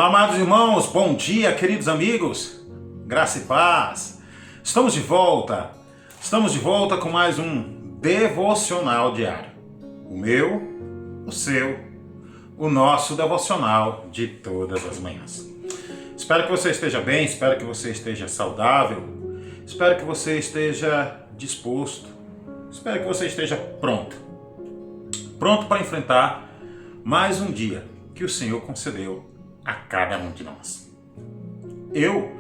Olá, amados irmãos, bom dia, queridos amigos, graça e paz. Estamos de volta com mais um devocional diário. O meu, o seu, o nosso devocional de todas as manhãs. Espero que você esteja bem, espero que você esteja saudável, espero que você esteja disposto, espero que você esteja pronto para enfrentar mais um dia que o Senhor concedeu a cada um de nós. Eu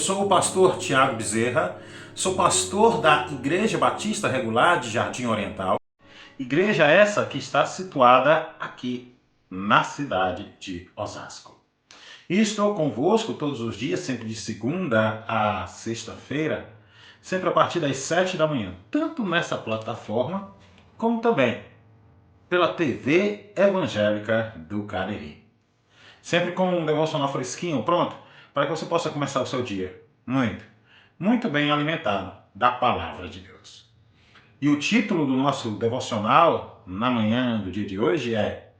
sou o pastor Tiago Bezerra, sou pastor da Igreja Batista Regular de Jardim Oriental, igreja essa que está situada aqui na cidade de Osasco. E estou convosco todos os dias, sempre de segunda a sexta-feira, sempre a partir das 7 da manhã, tanto nessa plataforma como também pela TV Evangélica do Cariri. Sempre com um devocional fresquinho, pronto, para que você possa começar o seu dia muito bem alimentado da Palavra de Deus. E o título do nosso devocional na manhã do dia de hoje é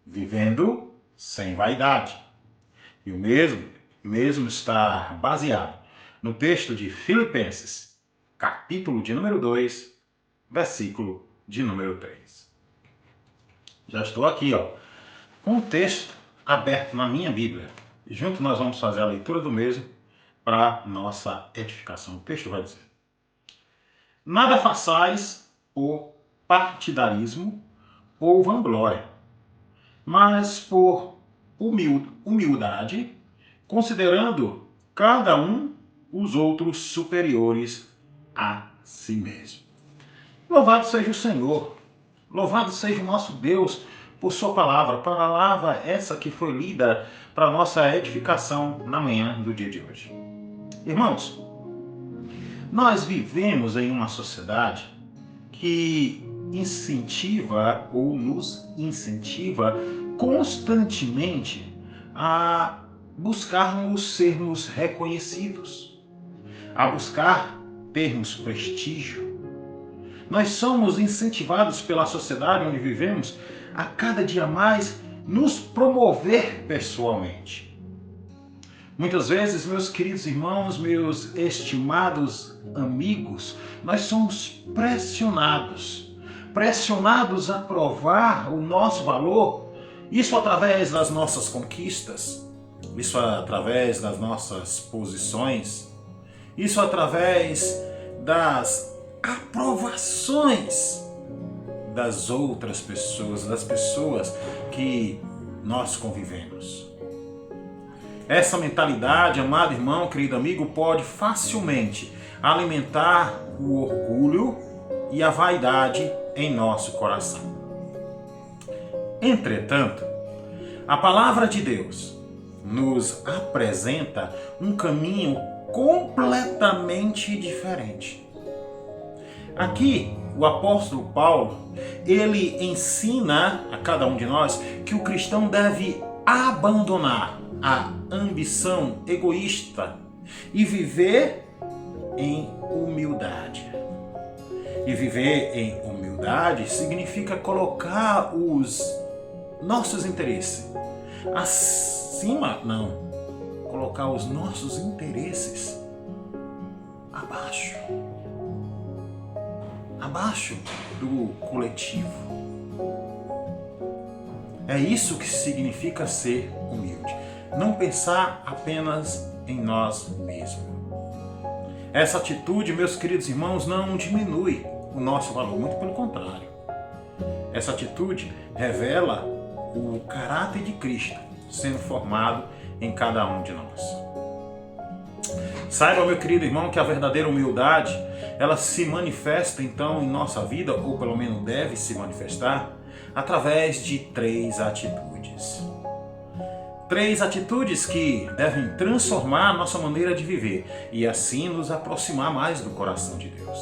Vivendo Sem Vaidade. E o mesmo está baseado no texto de Filipenses, capítulo de número 2, versículo de número 3. Já estou aqui, com o texto aberto na minha Bíblia. E junto nós vamos fazer a leitura do mesmo para nossa edificação. O texto vai dizer: nada façais por partidarismo ou vanglória, mas por humildade, considerando cada um os outros superiores a si mesmo. Louvado seja o Senhor, louvado seja o nosso Deus por sua palavra essa que foi lida para nossa edificação na manhã do dia de hoje. Irmãos, nós vivemos em uma sociedade que incentiva ou nos incentiva constantemente a buscarmos sermos reconhecidos, a buscar termos prestígio. Nós somos incentivados pela sociedade onde vivemos a cada dia mais nos promover pessoalmente. Muitas vezes, meus queridos irmãos, meus estimados amigos, nós somos pressionados a provar o nosso valor, isso através das nossas conquistas, isso através das nossas posições, isso através das aprovações das outras pessoas, das pessoas que nós convivemos. Essa mentalidade, amado irmão, querido amigo, pode facilmente alimentar o orgulho e a vaidade em nosso coração. Entretanto, a palavra de Deus nos apresenta um caminho completamente diferente. Aqui, o apóstolo Paulo, ele ensina a cada um de nós que o cristão deve abandonar a ambição egoísta e viver em humildade. E viver em humildade significa colocar os nossos interesses acima, não, colocar os nossos interesses abaixo do coletivo. É isso que significa ser humilde. Não pensar apenas em nós mesmos. Essa atitude, meus queridos irmãos, não diminui o nosso valor, muito pelo contrário. Essa atitude revela o caráter de Cristo sendo formado em cada um de nós. Saiba, meu querido irmão, que a verdadeira humildade, ela se manifesta então em nossa vida, ou pelo menos deve se manifestar, através de 3 atitudes. 3 atitudes que devem transformar a nossa maneira de viver e assim nos aproximar mais do coração de Deus.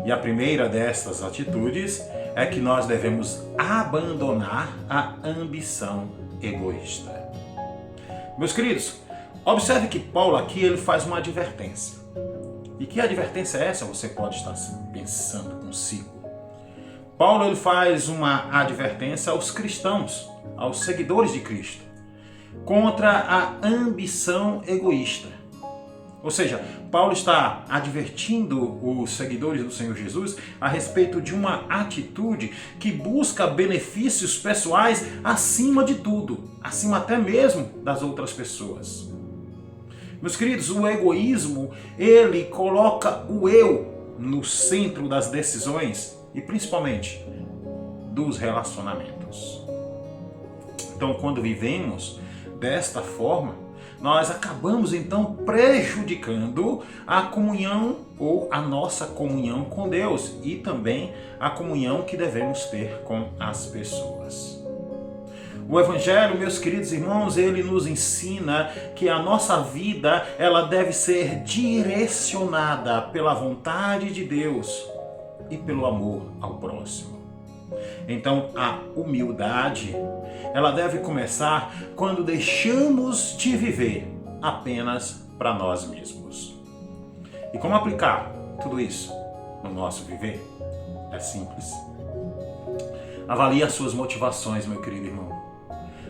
E a primeira dessas atitudes é que nós devemos abandonar a ambição egoísta. Meus queridos, observe que Paulo aqui ele faz uma advertência. E que advertência é essa? Você pode estar pensando consigo. Paulo ele faz uma advertência aos cristãos, aos seguidores de Cristo. contra a ambição egoísta. Ou seja, Paulo está advertindo os seguidores do Senhor Jesus a respeito de uma atitude que busca benefícios pessoais acima de tudo, acima até mesmo das outras pessoas. Meus queridos, o egoísmo, ele coloca o eu no centro das decisões e principalmente dos relacionamentos. Então, quando vivemos desta forma, nós acabamos então prejudicando a comunhão ou a nossa comunhão com Deus e também a comunhão que devemos ter com as pessoas. O Evangelho, meus queridos irmãos, ele nos ensina que a nossa vida ela deve ser direcionada pela vontade de Deus e pelo amor ao próximo. Então, a humildade, ela deve começar quando deixamos de viver apenas para nós mesmos. E como aplicar tudo isso no nosso viver? É simples. Avalie as suas motivações, meu querido irmão.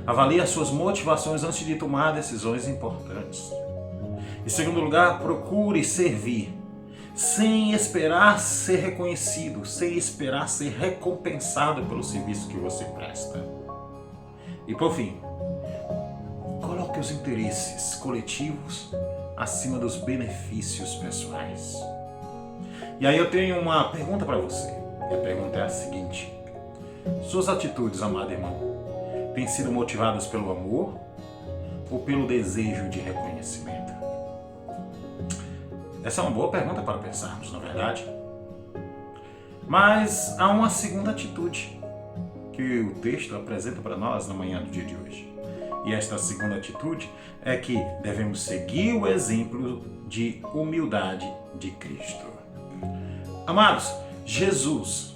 Avalie as suas motivações antes de tomar decisões importantes. Em segundo lugar, procure servir sem esperar ser reconhecido, sem esperar ser recompensado pelo serviço que você presta. E por fim, coloque os interesses coletivos acima dos benefícios pessoais. E aí eu tenho uma pergunta para você. E a pergunta é a seguinte: suas atitudes, amado irmão, têm sido motivadas pelo amor ou pelo desejo de reconhecimento? Essa é uma boa pergunta para pensarmos, não é verdade? Mas há uma segunda atitude que o texto apresenta para nós na manhã do dia de hoje. E esta segunda atitude é que devemos seguir o exemplo de humildade de Cristo. Amados, Jesus,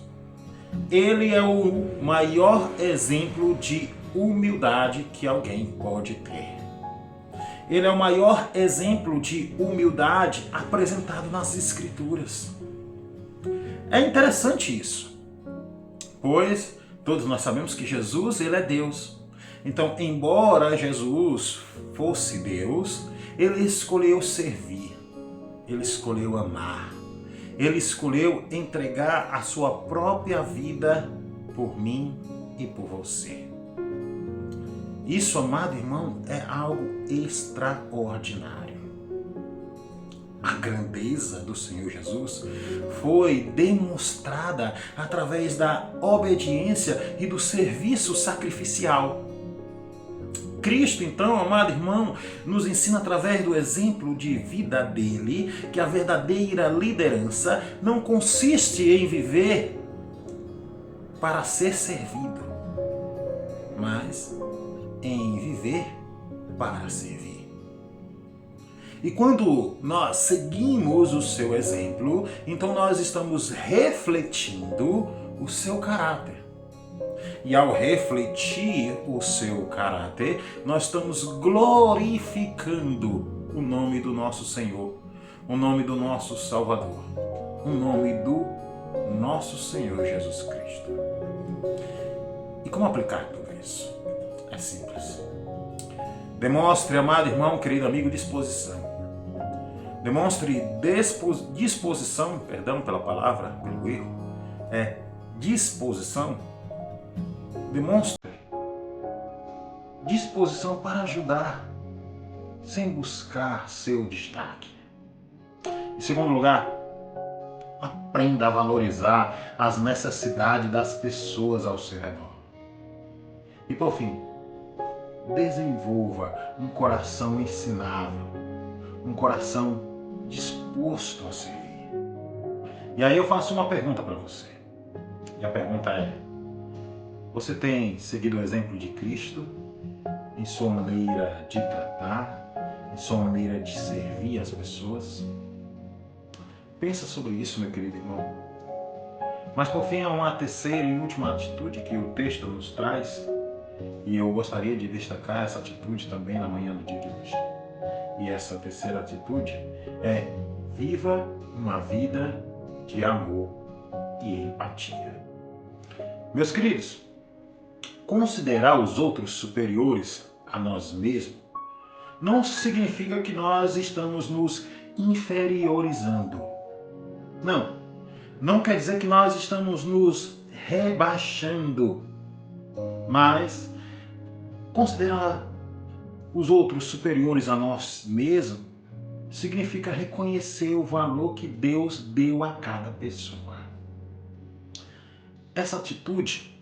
ele é o maior exemplo de humildade que alguém pode ter. Ele é o maior exemplo de humildade apresentado nas Escrituras. É interessante isso, pois todos nós sabemos que Jesus, ele é Deus. Então, embora Jesus fosse Deus, ele escolheu servir, ele escolheu amar, ele escolheu entregar a sua própria vida por mim e por você. Isso, amado irmão, é algo extraordinário. A grandeza do Senhor Jesus foi demonstrada através da obediência e do serviço sacrificial. Cristo, então, amado irmão, nos ensina através do exemplo de vida dele que a verdadeira liderança não consiste em viver para ser servido, mas em viver para servir. E quando nós seguimos o seu exemplo, então nós estamos refletindo o seu caráter. E ao refletir o seu caráter, nós estamos glorificando o nome do nosso Senhor, o nome do nosso Salvador, o nome do nosso Senhor Jesus Cristo. E como aplicar tudo isso? É simples. Demonstre, amado irmão, querido amigo, disposição. Demonstre disposição, perdão pela palavra, pelo erro, disposição. Demonstre disposição para ajudar, sem buscar seu destaque. Em segundo lugar, aprenda a valorizar as necessidades das pessoas ao seu redor. E por fim, desenvolva um coração ensinável, um coração disposto a servir. E aí eu faço uma pergunta para você. E a pergunta é: você tem seguido o exemplo de Cristo em sua maneira de tratar, em sua maneira de servir as pessoas? Pensa sobre isso, meu querido irmão. Mas por fim, há uma terceira e última atitude que o texto nos traz, e eu gostaria de destacar essa atitude também na manhã do dia de hoje. E essa terceira atitude é: viva uma vida de amor e empatia. Meus queridos, considerar os outros superiores a nós mesmos, não significa que nós estamos nos inferiorizando. Não. Não quer dizer que nós estamos nos rebaixando. Mas considerar os outros superiores a nós mesmos significa reconhecer o valor que Deus deu a cada pessoa. Essa atitude,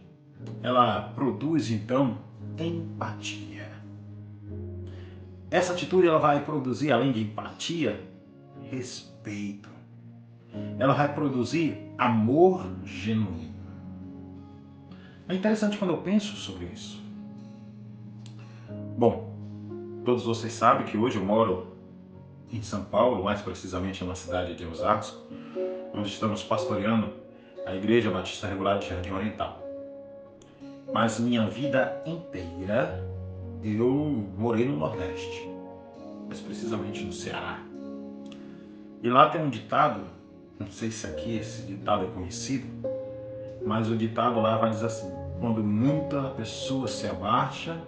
ela produz então empatia. Essa atitude ela vai produzir, além de empatia, respeito. Ela vai produzir amor genuíno. É interessante quando eu penso sobre isso. Bom, todos vocês sabem que hoje eu moro em São Paulo, mais precisamente na cidade de Osasco, onde estamos pastoreando a Igreja Batista Regular de Jardim Oriental. Mas minha vida inteira eu morei no Nordeste, mais precisamente no Ceará. E lá tem um ditado, não sei se aqui esse ditado é conhecido, mas o ditado lá vai dizer assim: quando muita pessoa se abaixa,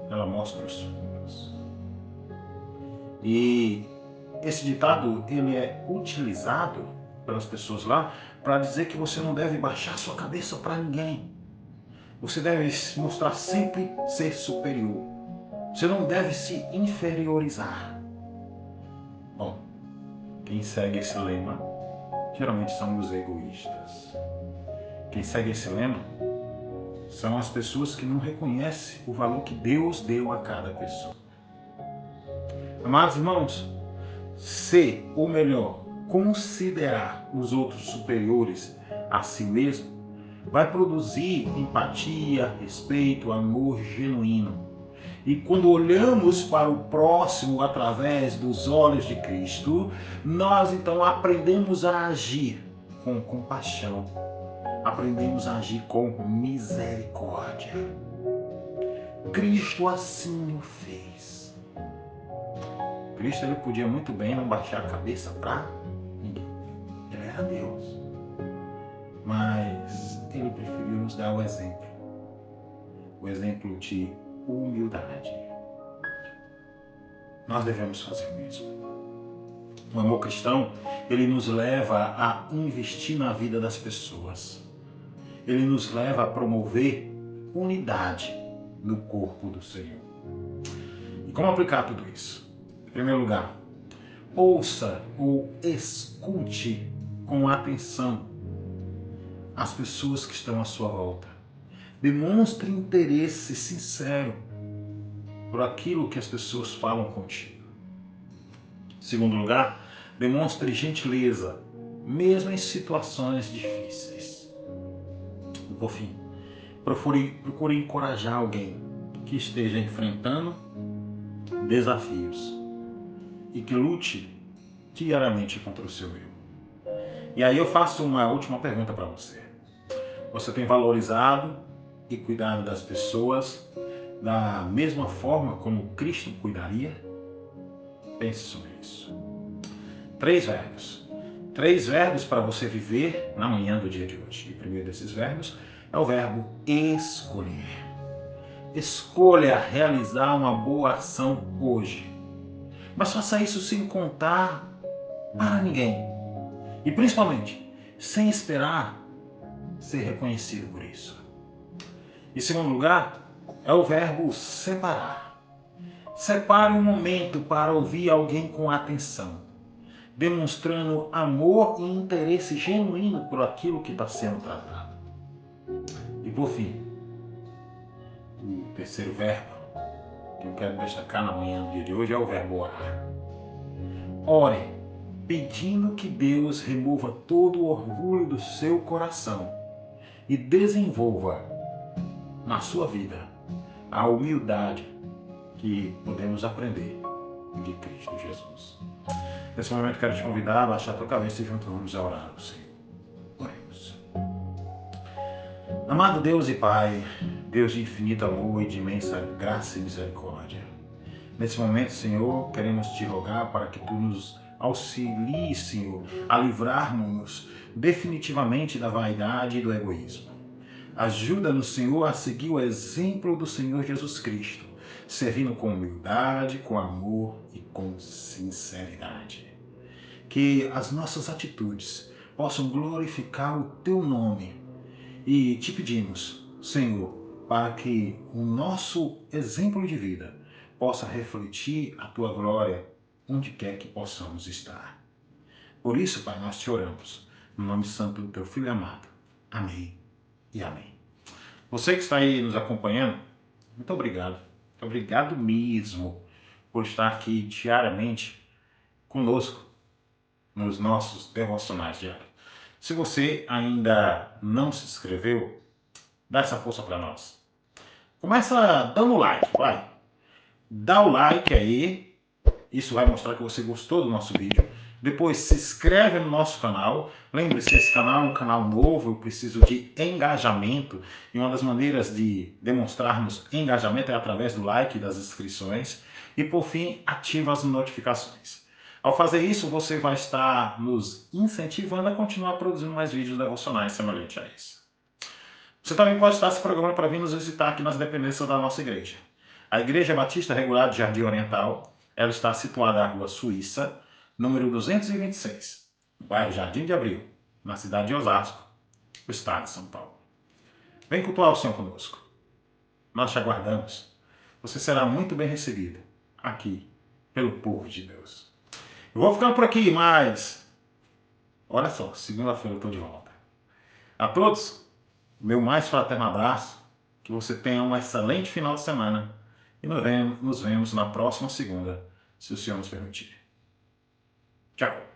ela mostra os frutos. E esse ditado ele é utilizado pelas pessoas lá para dizer que você não deve baixar sua cabeça para ninguém. Você deve mostrar sempre ser superior. Você não deve se inferiorizar. Bom, quem segue esse lema geralmente são os egoístas. Quem segue esse lema são as pessoas que não reconhecem o valor que Deus deu a cada pessoa. Amados irmãos, ser, ou melhor, considerar os outros superiores a si mesmo, vai produzir empatia, respeito, amor genuíno. E quando olhamos para o próximo através dos olhos de Cristo, nós então aprendemos a agir com compaixão, aprendemos a agir com misericórdia. Cristo assim o fez. Cristo ele podia muito bem não baixar a cabeça para ninguém. Ele era Deus. Mas ele preferiu nos dar o exemplo de humildade. Nós devemos fazer o mesmo. O amor cristão, ele nos leva a investir na vida das pessoas. Ele nos leva a promover unidade no corpo do Senhor. E como aplicar tudo isso? Em primeiro lugar, ouça ou escute com atenção as pessoas que estão à sua volta. Demonstre interesse sincero por aquilo que as pessoas falam contigo. Em segundo lugar, demonstre gentileza, mesmo em situações difíceis. E por fim, procure encorajar alguém que esteja enfrentando desafios e que lute diariamente contra o seu eu. E aí eu faço uma última pergunta para você. Você tem valorizado e cuidado das pessoas da mesma forma como Cristo cuidaria? Pense sobre isso. 3 verbos. 3 verbos para você viver na manhã do dia de hoje. E o primeiro desses verbos é o verbo escolher. Escolha realizar uma boa ação hoje. Mas faça isso sem contar para ninguém. E principalmente, sem esperar ser reconhecido por isso. Em segundo lugar, é o verbo separar. Separe um momento para ouvir alguém com atenção, demonstrando amor e interesse genuíno por aquilo que está sendo tratado. E por fim, o terceiro verbo que eu quero destacar na manhã do dia de hoje é o verbo orar. Ore, pedindo que Deus remova todo o orgulho do seu coração e desenvolva na sua vida a humildade que podemos aprender de Cristo Jesus. Nesse momento quero te convidar a baixar a tua cabeça e juntos vamos orar ao Senhor. Oremos. Amado Deus e Pai, Deus de infinito amor e de imensa graça e misericórdia, nesse momento, Senhor, queremos te rogar para que tu nos auxilies, Senhor, a livrarmos-nos definitivamente da vaidade e do egoísmo. Ajuda-nos, Senhor, a seguir o exemplo do Senhor Jesus Cristo, servindo com humildade, com amor e com sinceridade. Que as nossas atitudes possam glorificar o Teu nome. E te pedimos, Senhor, para que o nosso exemplo de vida possa refletir a Tua glória onde quer que possamos estar. Por isso, Pai, nós te oramos, no nome santo do Teu Filho amado. Amém e amém. Você que está aí nos acompanhando, muito obrigado. Muito obrigado mesmo por estar aqui diariamente conosco nos nossos devocionais diários. Se você ainda não se inscreveu, dá essa força para nós. Começa dando like, vai. Dá o like aí, isso vai mostrar que você gostou do nosso vídeo. Depois se inscreve no nosso canal. Lembre-se que esse canal é um canal novo, eu preciso de engajamento. E uma das maneiras de demonstrarmos engajamento é através do like e das inscrições. E por fim, ativa as notificações. Ao fazer isso, você vai estar nos incentivando a continuar produzindo mais vídeos devocionais semelhantes a esse. Você também pode estar se programando para vir nos visitar aqui nas dependências da nossa igreja. A Igreja Batista Regular de Jardim Oriental, ela está situada na Rua Suíça, número 226, no bairro Jardim de Abril, na cidade de Osasco, no estado de São Paulo. Vem cultuar o Senhor conosco. Nós te aguardamos. Você será muito bem recebido aqui pelo povo de Deus. Eu vou ficando por aqui, mas olha só, segunda-feira eu estou de volta. A todos, meu mais fraterno abraço, que você tenha um excelente final de semana e nos vemos na próxima segunda, se o Senhor nos permitir. Tchau!